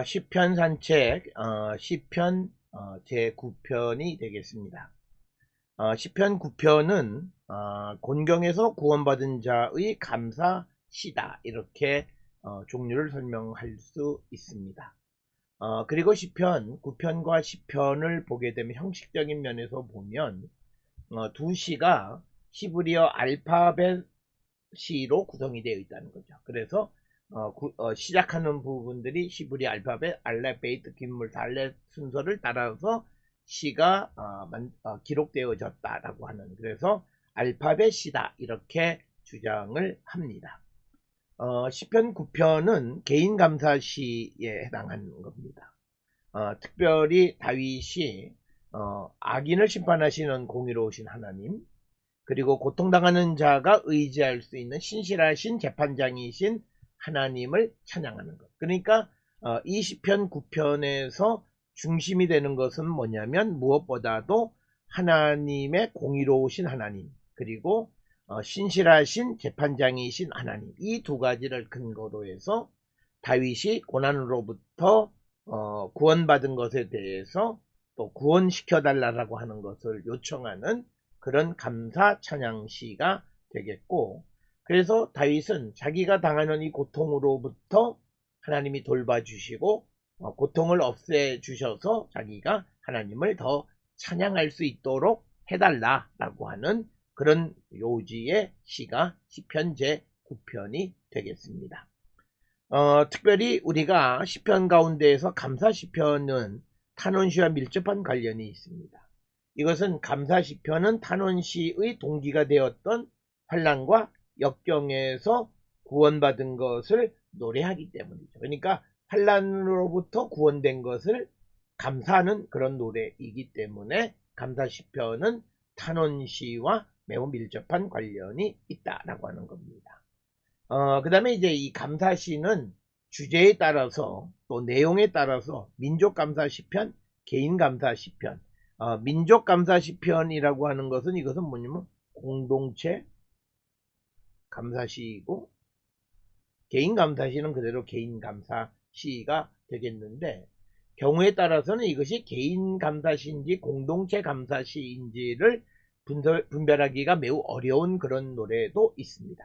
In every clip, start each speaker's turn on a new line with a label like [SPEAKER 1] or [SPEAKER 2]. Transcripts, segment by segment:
[SPEAKER 1] 시편 산책, 시편 제9편이 되겠습니다. 시편 9편은 곤경에서 구원받은 자의 감사시다, 이렇게 종류를 설명할 수 있습니다. 그리고 시편 9편과 시편을 보게 되면 형식적인 면에서 보면 두 시가 히브리어 알파벳 시로 구성이 되어 있다는 거죠. 그래서 시작하는 부분들이 히브리 알파벳 알렙 베이트 긴물 달렛 순서를 따라서 시가 기록되어졌다라고 하는, 그래서 알파벳 시다, 이렇게 주장을 합니다. 시편 9편은 개인 감사 시에 해당하는 겁니다. 특별히 다윗이 악인을 심판하시는 공의로우신 하나님, 그리고 고통당하는 자가 의지할 수 있는 신실하신 재판장이신 하나님을 찬양하는 것. 그러니까 이 시편 9편에서 중심이 되는 것은 뭐냐면, 무엇보다도 하나님의 공의로우신 하나님, 그리고 신실하신 재판장이신 하나님, 이 두 가지를 근거로 해서 다윗이 고난으로부터 구원받은 것에 대해서 또 구원시켜달라고 하는 것을 요청하는 그런 감사 찬양시가 되겠고, 그래서 다윗은 자기가 당하는 이 고통으로부터 하나님이 돌봐주시고 고통을 없애주셔서 자기가 하나님을 더 찬양할 수 있도록 해달라라고 하는 그런 요지의 시가 시편 제9편이 되겠습니다. 특별히 우리가 시편 가운데에서 감사 시편은 탄원시와 밀접한 관련이 있습니다. 이것은 감사 시편은 탄원시의 동기가 되었던 환난과 역경에서 구원받은 것을 노래하기 때문이죠. 그러니까 환난으로부터 구원된 것을 감사하는 그런 노래이기 때문에 감사 시편은 탄원시와 매우 밀접한 관련이 있다라고 하는 겁니다. 그 다음에 이제 이 감사시는 주제에 따라서 또 내용에 따라서 민족감사 시편, 개인감사 시편, 민족감사 시편이라고 하는 것은, 이것은 뭐냐면 공동체 감사시이고, 개인감사시는 그대로 개인감사시가 되겠는데, 경우에 따라서는 이것이 개인감사시인지 공동체 감사시인지를 분별하기가 매우 어려운 그런 노래도 있습니다.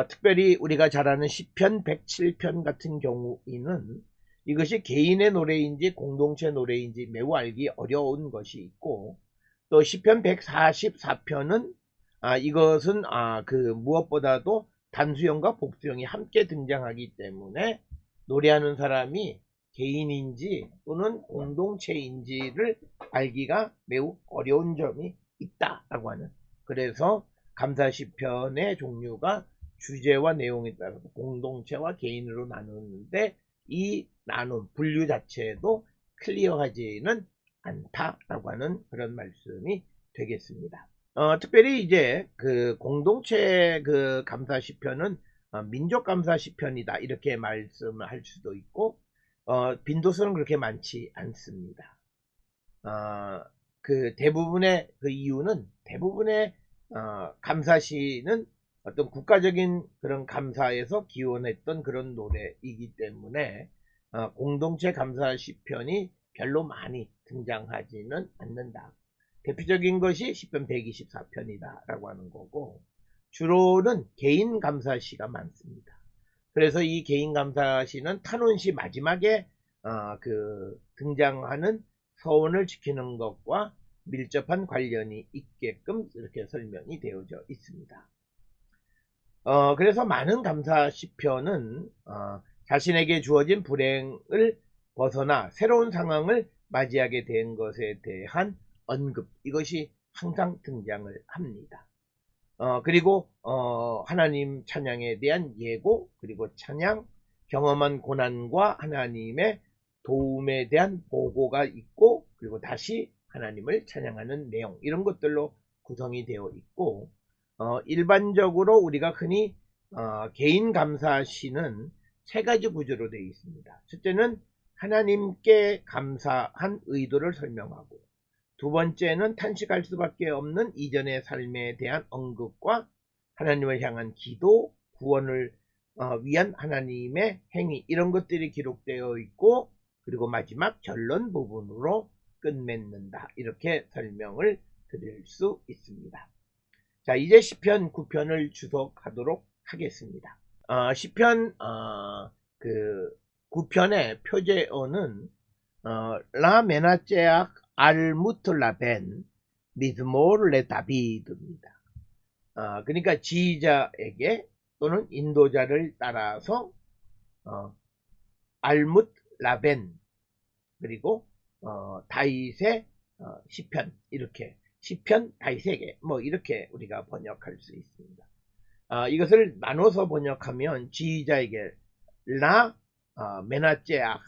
[SPEAKER 1] 특별히 우리가 잘 아는 시편 107편 같은 경우에는 이것이 개인의 노래인지 공동체 노래인지 매우 알기 어려운 것이 있고, 또 시편 144편은 이것은 무엇보다도 단수형과 복수형이 함께 등장하기 때문에 노래하는 사람이 개인인지 또는 공동체인지를 알기가 매우 어려운 점이 있다라고 하는, 그래서 감사 시편의 종류가 주제와 내용에 따라서 공동체와 개인으로 나누는데, 이 나눔, 분류 자체도 클리어하지는 않다라고 하는 그런 말씀이 되겠습니다. 특별히 이제 그 공동체 그 감사 시편은 민족 감사 시편이다, 이렇게 말씀을 할 수도 있고, 빈도수는 그렇게 많지 않습니다. 그 대부분의 그 이유는, 대부분의 감사시는 어떤 국가적인 그런 감사에서 기원했던 그런 노래이기 때문에 공동체 감사 시편이 별로 많이 등장하지는 않는다. 대표적인 것이 시편 124편이다 라고 하는 거고, 주로는 개인 감사시가 많습니다. 그래서 이 개인 감사시는 탄원시 마지막에 등장하는 서원을 지키는 것과 밀접한 관련이 있게끔 이렇게 설명이 되어져 있습니다. 그래서 많은 감사 시편은 자신에게 주어진 불행을 벗어나 새로운 상황을 맞이하게 된 것에 대한 언급, 이것이 항상 등장을 합니다. 그리고 하나님 찬양에 대한 예고, 그리고 찬양, 경험한 고난과 하나님의 도움에 대한 보고가 있고, 그리고 다시 하나님을 찬양하는 내용, 이런 것들로 구성이 되어 있고, 일반적으로 우리가 흔히 개인 감사시는 세 가지 구조로 되어 있습니다. 첫째는 하나님께 감사한 의도를 설명하고, 두 번째는 탄식할 수밖에 없는 이전의 삶에 대한 언급과 하나님을 향한 기도, 구원을 위한 하나님의 행위 이런 것들이 기록되어 있고 그리고 마지막 결론 부분으로 끝맺는다. 이렇게 설명을 드릴 수 있습니다. 자, 이제 시편 9편을 주석하도록 하겠습니다. 시편 그 9편의 표제어는 라 메나제악 알 무틀라벤 미즈몰 레 다비드입니다. 그러니까 지휘자에게 또는 인도자를 따라서 알뭇 라벤 그리고 다윗의 시편 이렇게 시편 다윗에게 뭐 이렇게 우리가 번역할 수 있습니다. 이것을 나눠서 번역하면 지휘자에게 라 메나제악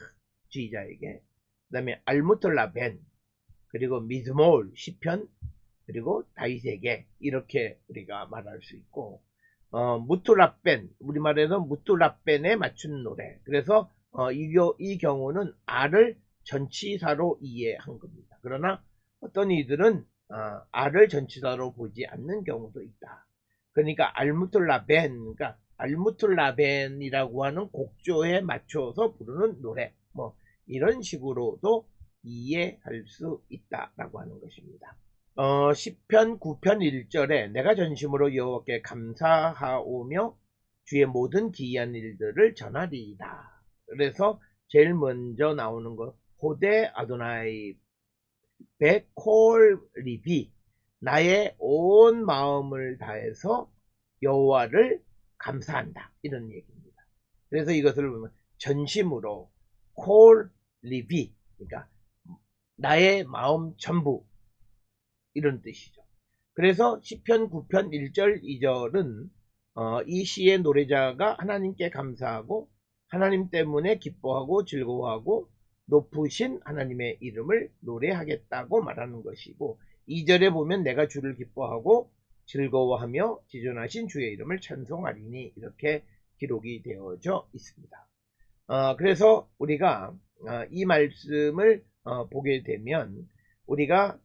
[SPEAKER 1] 지휘자에게 그 다음에 알무틀라벤 그리고 미즈몰 시편 그리고 다윗에게 이렇게 우리가 말할 수 있고 무툴라벤 우리말에는 무툴라벤에 맞춘 노래 그래서 이 경우는 알을 전치사로 이해한 겁니다. 그러나 어떤 이들은 알을 전치사로 보지 않는 경우도 있다. 그러니까 알무툴라벤 그러니까 알무툴라벤이라고 하는 곡조에 맞춰서 부르는 노래 뭐 이런 식으로도 이해할 수 있다라고 하는 것입니다. 시편 9편 1절에 내가 전심으로 여호와께 감사하오며 주의 모든 기이한 일들을 전하리이다. 그래서 제일 먼저 나오는 거 호데 아도나이 베콜 리비 나의 온 마음을 다해서 여호와를 감사한다. 이런 얘기입니다. 그래서 이것을 보면 전심으로 콜 리비 그러니까 나의 마음 전부 이런 뜻이죠. 그래서 시편 9편 1절 2절은 이 시의 노래자가 하나님께 감사하고 하나님 때문에 기뻐하고 즐거워하고 높으신 하나님의 이름을 노래하겠다고 말하는 것이고 2절에 보면 내가 주를 기뻐하고 즐거워하며 지존하신 주의 이름을 찬송하리니 이렇게 기록이 되어져 있습니다. 그래서 우리가 이 말씀을 보게 되면 우리가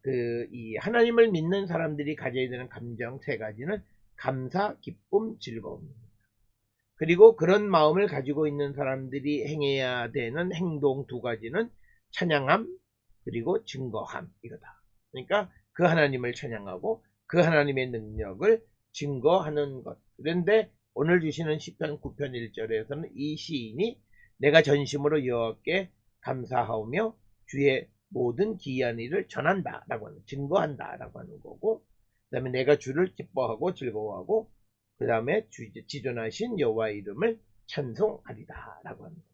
[SPEAKER 1] 이 하나님을 믿는 사람들이 가져야 되는 감정 세 가지는 감사, 기쁨, 즐거움입니다. 그리고 그런 마음을 가지고 있는 사람들이 행해야 되는 행동 두 가지는 찬양함 그리고 증거함 이거다. 그러니까 그 하나님을 찬양하고 그 하나님의 능력을 증거하는 것. 그런데 오늘 주시는 시편 9편 1절에서는 이 시인이 내가 전심으로 여호와께 감사하오며 주의 모든 기이한 일을 전한다 라고 하는 증거한다 라고 하는 거고 그 다음에 내가 주를 기뻐하고 즐거워하고 그 다음에 지존하신 여호와의 이름을 찬송하리다 라고 하는 거죠.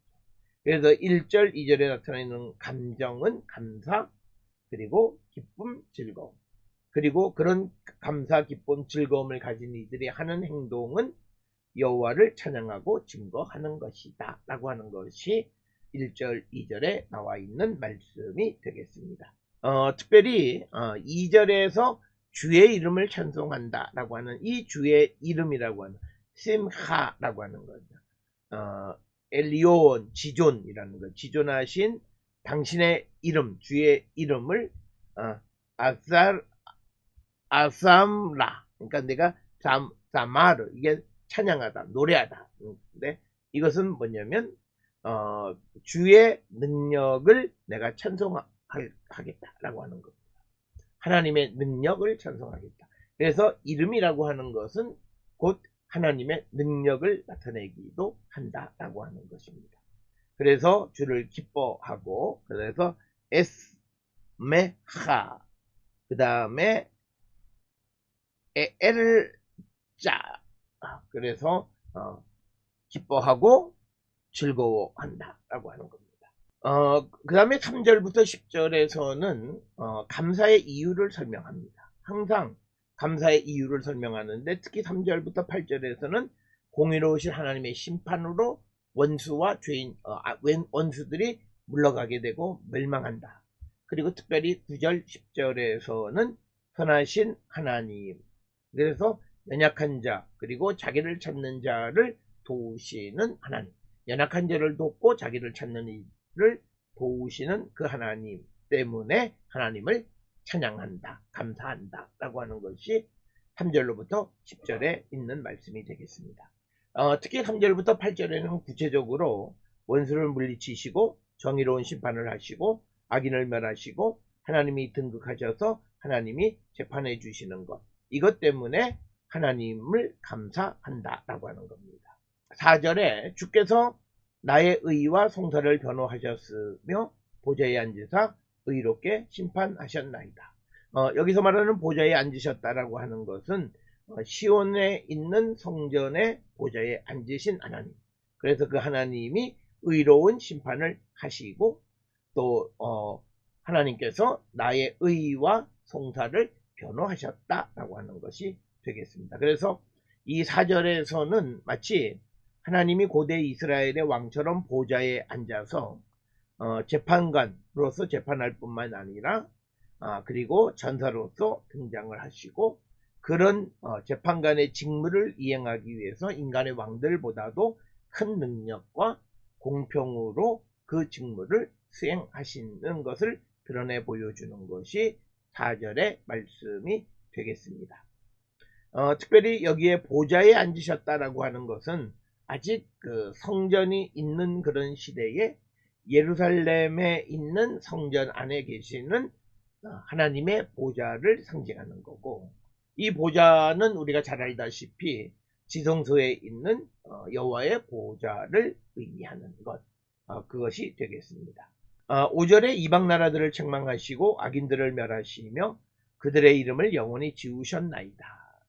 [SPEAKER 1] 그래서 1절 2절에 나타나는 감정은 감사 그리고 기쁨 즐거움 그리고 그런 감사 기쁨 즐거움을 가진 이들이 하는 행동은 여호와를 찬양하고 증거하는 것이다 라고 하는 것이 1절 2절에 나와 있는 말씀이 되겠습니다. 특별히 2절에서 주의 이름을 찬송한다 라고 하는 이 주의 이름이라고 하는 심하라고 하는 거죠. 엘리온 지존이라는 거 지존하신 당신의 이름 주의 이름을 아삼라 그러니까 내가 사마르 이게 찬양하다 노래하다 근데 이것은 뭐냐면 주의 능력을 내가 찬송하겠다라고 하는 겁니다. 하나님의 능력을 찬송하겠다. 그래서 이름이라고 하는 것은 곧 하나님의 능력을 나타내기도 한다라고 하는 것입니다. 그래서 주를 기뻐하고 그래서 에스메하 그 다음에 엘자 그래서 기뻐하고 즐거워한다 라고 하는 겁니다. 그 다음에 3절부터 10절에서는 감사의 이유를 설명합니다. 항상 감사의 이유를 설명하는데 특히 3절부터 8절에서는 공의로우신 하나님의 심판으로 원수와 죄인 원수들이 물러가게 되고 멸망한다. 그리고 특별히 9절 10절에서는 선하신 하나님 그래서 연약한 자 그리고 자기를 찾는 자를 도우시는 하나님 연약한 자를 돕고 자기를 찾는 이를 도우시는 그 하나님 때문에 하나님을 찬양한다 감사한다 라고 하는 것이 3절로부터 10절에 있는 말씀이 되겠습니다. 특히 3절부터 8절에는 구체적으로 원수를 물리치시고 정의로운 심판을 하시고 악인을 멸하시고 하나님이 등극하셔서 하나님이 재판해 주시는 것, 이것 때문에 하나님을 감사한다라고 하는 겁니다. 4절에 주께서 나의 의와 송사를 변호하셨으며 보좌에 앉으사 의롭게 심판하셨나이다. 여기서 말하는 보좌에 앉으셨다라고 하는 것은 시온에 있는 성전의 보좌에 앉으신 하나님, 그래서 그 하나님이 의로운 심판을 하시고 또 하나님께서 나의 의와 송사를 변호하셨다라고 하는 것이 되겠습니다. 그래서 이 4절에서는 마치 하나님이 고대 이스라엘의 왕처럼 보좌에 앉아서 재판관으로서 재판할 뿐만 아니라 그리고 전사로서 등장을 하시고 그런 재판관의 직무를 이행하기 위해서 인간의 왕들보다도 큰 능력과 공평으로 그 직무를 수행하시는 것을 드러내 보여주는 것이 4절의 말씀이 되겠습니다. 특별히 여기에 보좌에 앉으셨다라고 하는 것은 아직 그 성전이 있는 그런 시대에 예루살렘에 있는 성전 안에 계시는 하나님의 보좌를 상징하는 거고, 이 보좌는 우리가 잘 알다시피 지성소에 있는 여호와의 보좌를 의미하는 것, 그것이 되겠습니다. 5절에 이방 나라들을 책망하시고 악인들을 멸하시며 그들의 이름을 영원히 지우셨나이다.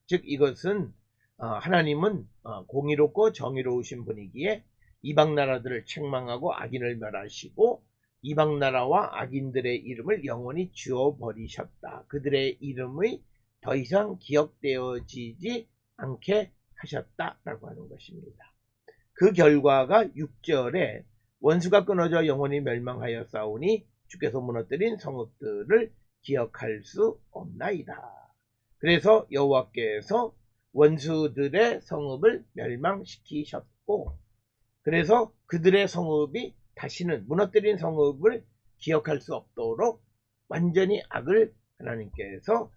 [SPEAKER 1] 즉 이것은 하나님은 공의롭고 정의로우신 분이기에 이방 나라들을 책망하고 악인을 멸하시고 이방 나라와 악인들의 이름을 영원히 지워버리셨다. 그들의 이름이 더 이상 기억되어지지 않게 하셨다라고 하는 것입니다. 그 결과가 6절에 원수가 끊어져 영원히 멸망하여 싸우니 주께서 무너뜨린 성읍들을 기억할 수 없나이다. 그래서 여호와께서 원수들의 성읍을 멸망시키셨고, 그래서 그들의 성읍이 다시는 무너뜨린 성읍을 기억할 수 없도록 완전히 악을 하나님께서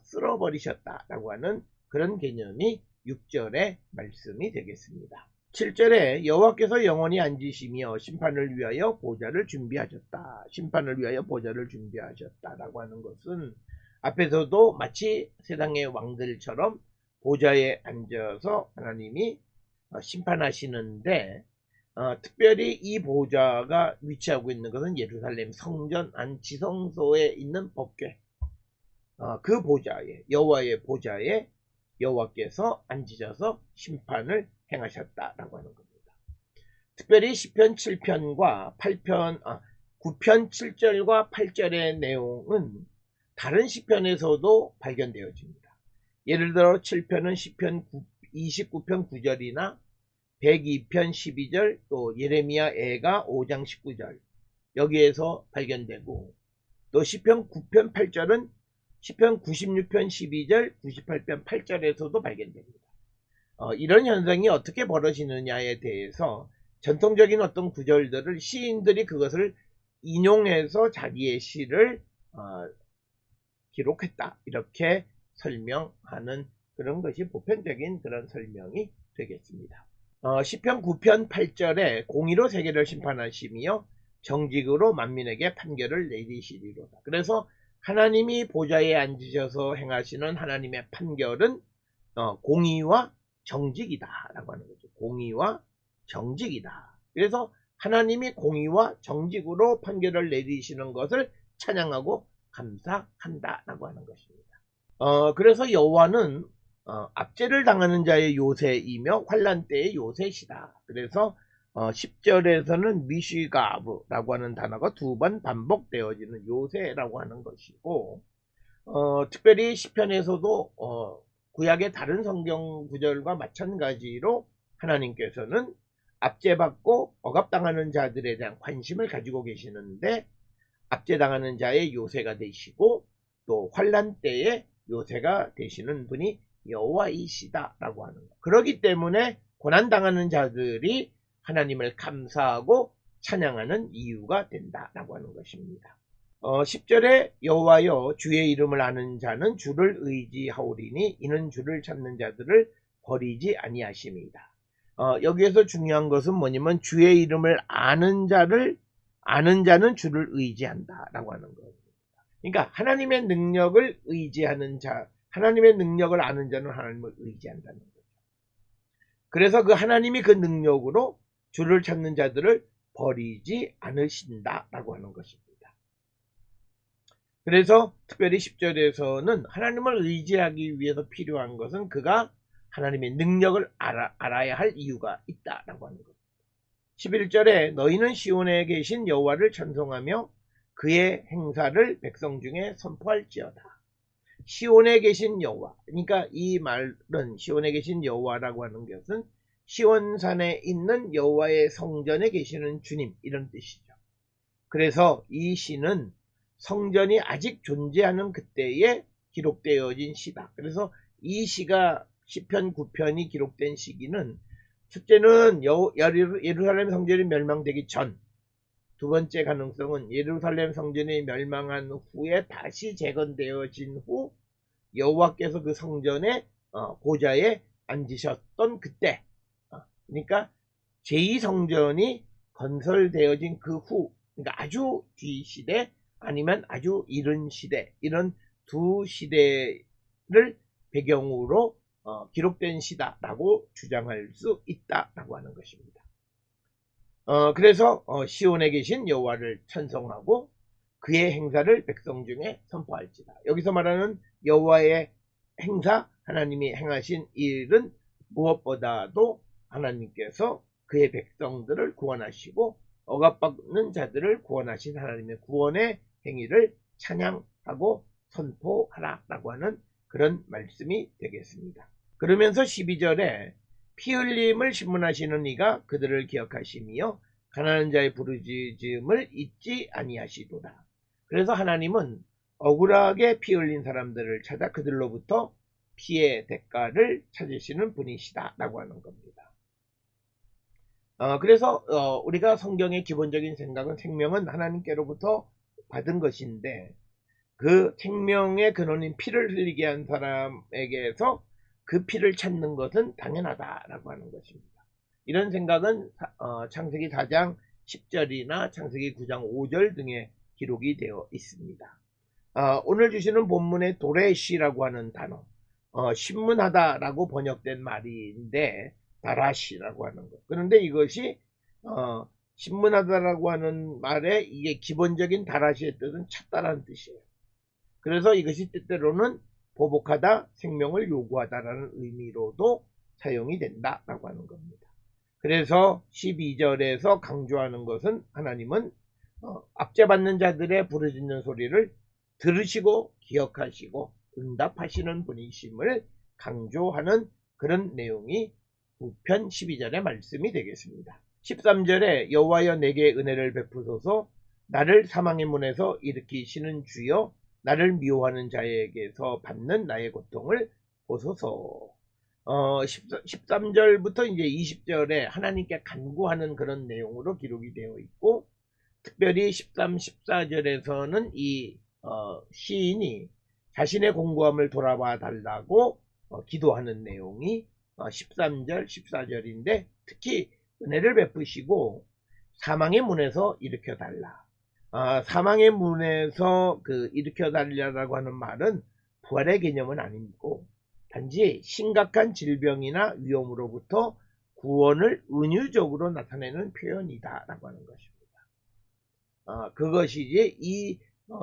[SPEAKER 1] 쓸어버리셨다라고 하는 그런 개념이 6절의 말씀이 되겠습니다. 7절에 여호와께서 영원히 앉으시며 심판을 위하여 보좌를 준비하셨다. 심판을 위하여 보좌를 준비하셨다라고 하는 것은 앞에서도 마치 세상의 왕들처럼 보좌에 앉아서 하나님이 심판하시는데 특별히 이 보좌가 위치하고 있는 것은 예루살렘 성전 안 지성소에 있는 법궤, 그 보좌에 여호와의 보좌에 여호와께서 앉으셔서 심판을 행하셨다라고 하는 겁니다. 특별히 시편 7편과 8편, 9편 7절과 8절의 내용은 다른 시편에서도 발견되어집니다. 예를 들어 7편은 시편 29편 9절이나 102편 12절, 또 예레미야 애가 5장 19절 여기에서 발견되고, 또 시편 9편 8절은 시편 96편 12절, 98편 8절에서도 발견됩니다. 이런 현상이 어떻게 벌어지느냐에 대해서 전통적인 어떤 구절들을 시인들이 그것을 인용해서 자기의 시를 기록했다, 이렇게 설명하는 그런 것이 보편적인 그런 설명이 되겠습니다. 시편 9편 8절에 공의로 세계를 심판하시며 정직으로 만민에게 판결을 내리시리로다. 그래서 하나님이 보좌에 앉으셔서 행하시는 하나님의 판결은 공의와 정직이다 라고 하는 거죠. 공의와 정직이다. 그래서 하나님이 공의와 정직으로 판결을 내리시는 것을 찬양하고 감사한다 라고 하는 것입니다. 그래서 여호와는 압제를 당하는 자의 요새이며 환난 때의 요새시다. 그래서 10절에서는 미시가브라고 하는 단어가 2번 반복되어지는 요새라고 하는 것이고, 특별히 시편에서도 구약의 다른 성경 구절과 마찬가지로 하나님께서는 압제받고 억압당하는 자들에 대한 관심을 가지고 계시는데 압제당하는 자의 요새가 되시고 또 환난 때의 요새가 되시는 분이 여호와이시다라고 하는 것. 그렇기 때문에 고난당하는 자들이 하나님을 감사하고 찬양하는 이유가 된다라고 하는 것입니다. 10절에 여호와여 주의 이름을 아는 자는 주를 의지하오리니 이는 주를 찾는 자들을 버리지 아니하심이다. 여기에서 중요한 것은 뭐냐면 주의 이름을 아는 자는 주를 의지한다라고 하는 거예요. 그러니까 하나님의 능력을 의지하는 자, 하나님의 능력을 아는 자는 하나님을 의지한다는 거죠. 그래서 그 하나님이 그 능력으로 주를 찾는 자들을 버리지 않으신다라고 하는 것입니다. 그래서 특별히 10절에서는 하나님을 의지하기 위해서 필요한 것은 그가 하나님의 능력을 알아야 할 이유가 있다라고 하는 겁니다. 11절에 너희는 시온에 계신 여호와를 찬송하며 그의 행사를 백성 중에 선포할지어다. 시온에 계신 여호와, 그러니까 이 말은 시온에 계신 여호와라고 하는 것은 시온산에 있는 여호와의 성전에 계시는 주님, 이런 뜻이죠. 그래서 이 시는 성전이 아직 존재하는 그때에 기록되어진 시다. 그래서 이 시가 시편 9편이 기록된 시기는 첫째는 예루살렘 성전이 멸망되기 전, 두 번째 가능성은 예루살렘 성전이 멸망한 후에 다시 재건되어진 후 여호와께서 그 성전의 보좌에 앉으셨던 그때, 그러니까 제2성전이 건설되어진 그 후, 그러니까 아주 뒤 시대 아니면 아주 이른 시대, 이런 두 시대를 배경으로 기록된 시다라고 주장할 수 있다라고 하는 것입니다. 그래서 시온에 계신 여호와를 찬송하고 그의 행사를 백성 중에 선포할지다. 여기서 말하는 여호와의 행사, 하나님이 행하신 일은 무엇보다도 하나님께서 그의 백성들을 구원하시고 억압받는 자들을 구원하신 하나님의 구원의 행위를 찬양하고 선포하라라고 하는 그런 말씀이 되겠습니다. 그러면서 12절에 피 흘림을 신문하시는 이가 그들을 기억하시며 가난한 자의 부르짖음을 잊지 아니하시도다. 그래서 하나님은 억울하게 피 흘린 사람들을 찾아 그들로부터 피의 대가를 찾으시는 분이시다 라고 하는 겁니다. 그래서 우리가 성경의 기본적인 생각은 생명은 하나님께로부터 받은 것인데 그 생명의 근원인 피를 흘리게 한 사람에게서 그 피를 찾는 것은 당연하다라고 하는 것입니다. 이런 생각은 창세기 4장 10절이나 창세기 9장 5절 등에 기록이 되어 있습니다. 오늘 주시는 본문의 도레시라고 하는 단어, 신문하다라고 번역된 말인데 다라시라고 하는 것. 그런데 이것이 신문하다라고 하는 말에 이게 기본적인 다라시의 뜻은 찾다라는 뜻이에요. 그래서 이것이 때때로는 보복하다, 생명을 요구하다라는 의미로도 사용이 된다라고 하는 겁니다. 그래서 12절에서 강조하는 것은 하나님은 압제받는 자들의 부르짖는 소리를 들으시고 기억하시고 응답하시는 분이심을 강조하는 그런 내용이 9편 12절의 말씀이 되겠습니다. 13절에 여호와여 내게 은혜를 베푸소서 나를 사망의 문에서 일으키시는 주여 나를 미워하는 자에게서 받는 나의 고통을 보소서. 13절부터 이제 20절에 하나님께 간구하는 그런 내용으로 기록이 되어 있고 특별히 13, 14절에서는 이 시인이 자신의 공고함을 돌아봐 달라고 기도하는 내용이 13절, 14절인데 특히 은혜를 베푸시고 사망의 문에서 일으켜 달라. 사망의 문에서 일으켜 달라라고 하는 말은 부활의 개념은 아니고 단지 심각한 질병이나 위험으로부터 구원을 은유적으로 나타내는 표현이다라고 하는 것입니다. 그것이지 이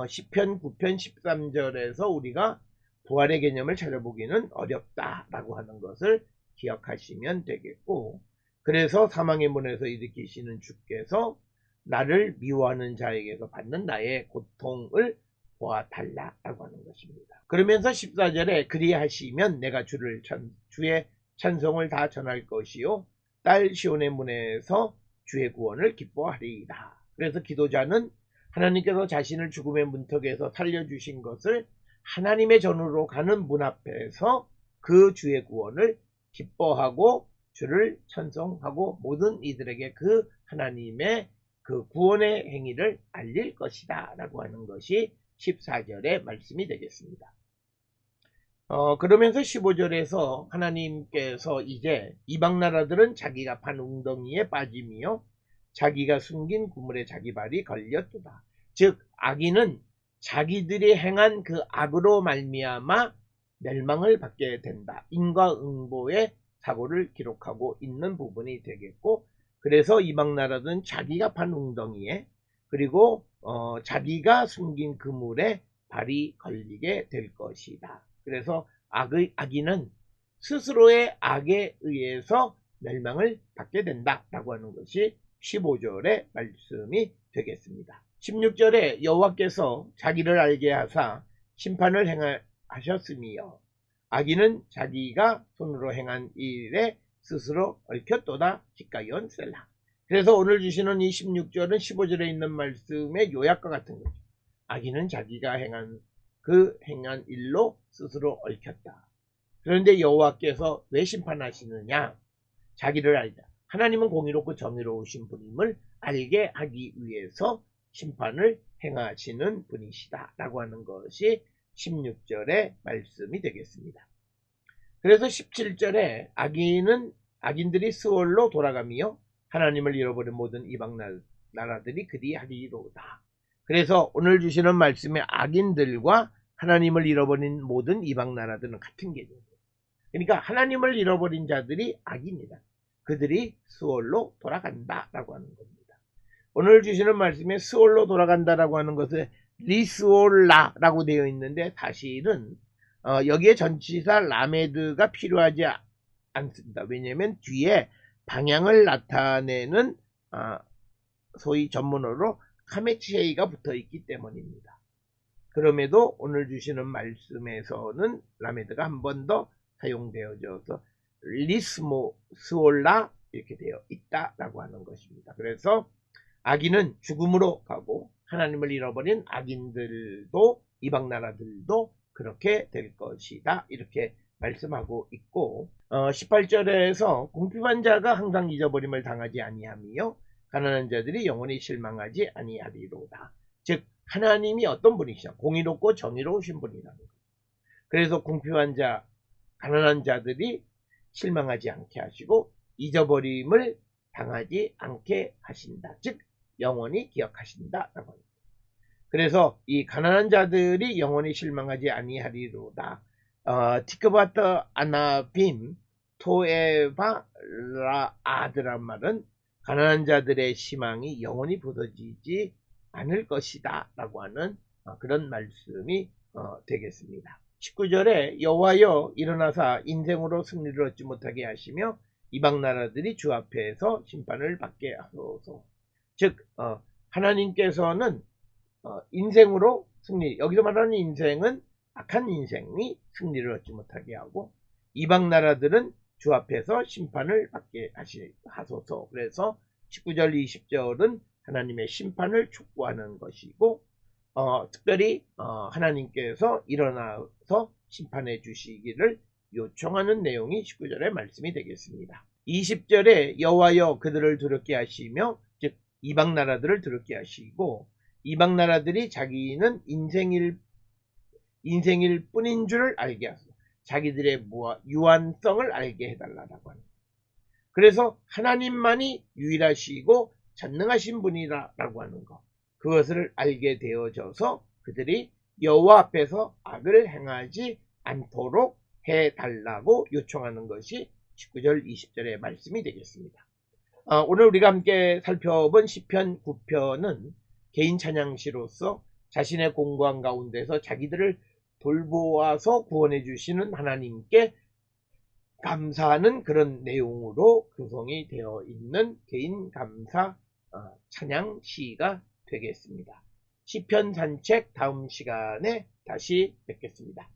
[SPEAKER 1] 시편 9편 13절에서 우리가 부활의 개념을 찾아보기는 어렵다라고 하는 것을 기억하시면 되겠고 그래서 사망의 문에서 일으키시는 주께서 나를 미워하는 자에게서 받는 나의 고통을 보아달라라고 하는 것입니다. 그러면서 14절에 그리하시면 내가 주의 찬송을 다 전할 것이요 딸 시온의 문에서 주의 구원을 기뻐하리이다. 그래서 기도자는 하나님께서 자신을 죽음의 문턱에서 살려주신 것을 하나님의 전으로 가는 문 앞에서 그 주의 구원을 기뻐하고 주를 찬송하고 모든 이들에게 그 하나님의 그 구원의 행위를 알릴 것이다 라고 하는 것이 14절의 말씀이 되겠습니다. 그러면서 15절에서 하나님께서 이제 이방 나라들은 자기가 판 웅덩이에 빠짐이요 자기가 숨긴 구물에 자기 발이 걸렸도다. 즉 악인은 자기들이 행한 그 악으로 말미암아 멸망을 받게 된다. 인과응보의 사고를 기록하고 있는 부분이 되겠고, 그래서 이방 나라들은 자기가 판 웅덩이에 그리고 자기가 숨긴 그물에 발이 걸리게 될 것이다. 그래서 악인은 스스로의 악에 의해서 멸망을 받게 된다라고 하는 것이 15절의 말씀이 되겠습니다. 16절에 여호와께서 자기를 알게 하사 심판을 행하셨으며 악인은 자기가 손으로 행한 일에 스스로 얽혔도다. 기가연 셀라. 그래서 오늘 주시는 이 16절은 15절에 있는 말씀의 요약과 같은 거죠. 악인은 자기가 행한 일로 스스로 얽혔다. 그런데 여호와께서 왜 심판하시느냐? 자기를 알자. 하나님은 공의롭고 정의로우신 분임을 알게 하기 위해서 심판을 행하시는 분이시다 라고 하는 것이 16절의 말씀이 되겠습니다. 그래서 17절에 악인들이 스올로 돌아가며 하나님을 잃어버린 모든 이방 나라들이 그리 하리로다. 그래서 오늘 주시는 말씀의 악인들과 하나님을 잃어버린 모든 이방 나라들은 같은 개념이에요. 그러니까 하나님을 잃어버린 자들이 악인이다. 그들이 스올로 돌아간다라고 하는 겁니다. 오늘 주시는 말씀에 스올로 돌아간다라고 하는 것은 리스올라라고 되어 있는데 사실은 여기에 전치사 라메드가 필요하지 않습니다. 왜냐하면 뒤에 방향을 나타내는 소위 전문어로 카메치에이가 붙어 있기 때문입니다. 그럼에도 오늘 주시는 말씀에서는 라메드가 한 번 더 사용되어져서 리스모스올라 이렇게 되어 있다라고 하는 것입니다. 그래서 악인은 죽음으로 가고 하나님을 잃어버린 악인들도 이방 나라들도 그렇게 될 것이다 이렇게 말씀하고 있고 18절에서 공평한 자가 항상 잊어버림을 당하지 아니하며 가난한 자들이 영원히 실망하지 아니하리로다. 즉 하나님이 어떤 분이시냐? 공의롭고 정의로우신 분이라는 거죠. 그래서 공평한 자, 가난한 자들이 실망하지 않게 하시고 잊어버림을 당하지 않게 하신다. 즉 영원히 기억하신다라고 합니다. 그래서 이 가난한 자들이 영원히 실망하지 아니하리로다. 티크바터 아나빔 토에바 라아드란 말은 가난한 자들의 희망이 영원히 부서지지 않을 것이다 라고 하는 그런 말씀이 되겠습니다. 19절에 여호와여 일어나사 인생으로 승리를 얻지 못하게 하시며 이방 나라들이 주 앞에서 심판을 받게 하소서. 즉 하나님께서는 인생으로 승리, 여기서 말하는 인생은 악한 인생이 승리를 얻지 못하게 하고 이방 나라들은 주 앞에서 심판을 받게 하소서. 그래서 19절 20절은 하나님의 심판을 촉구하는 것이고 특별히 하나님께서 일어나서 심판해 주시기를 요청하는 내용이 19절의 말씀이 되겠습니다. 20절에 여호와여 그들을 두렵게 하시며 즉 이방 나라들을 두렵게 하시고 이방 나라들이 자기는 인생일 뿐인 줄 알게 하소서. 자기들의 유한성을 알게 해달라고 합니다. 그래서 하나님만이 유일하시고 전능하신 분이라고 하는 것, 그것을 알게 되어져서 그들이 여호와 앞에서 악을 행하지 않도록 해달라고 요청하는 것이 19절 20절의 말씀이 되겠습니다. 오늘 우리가 함께 살펴본 시편 9편은 개인 찬양시로서 자신의 공고한 가운데서 자기들을 돌보아서 구원해 주시는 하나님께 감사하는 그런 내용으로 구성이 되어 있는 개인 감사 찬양 시가 되겠습니다. 시편 산책 다음 시간에 다시 뵙겠습니다.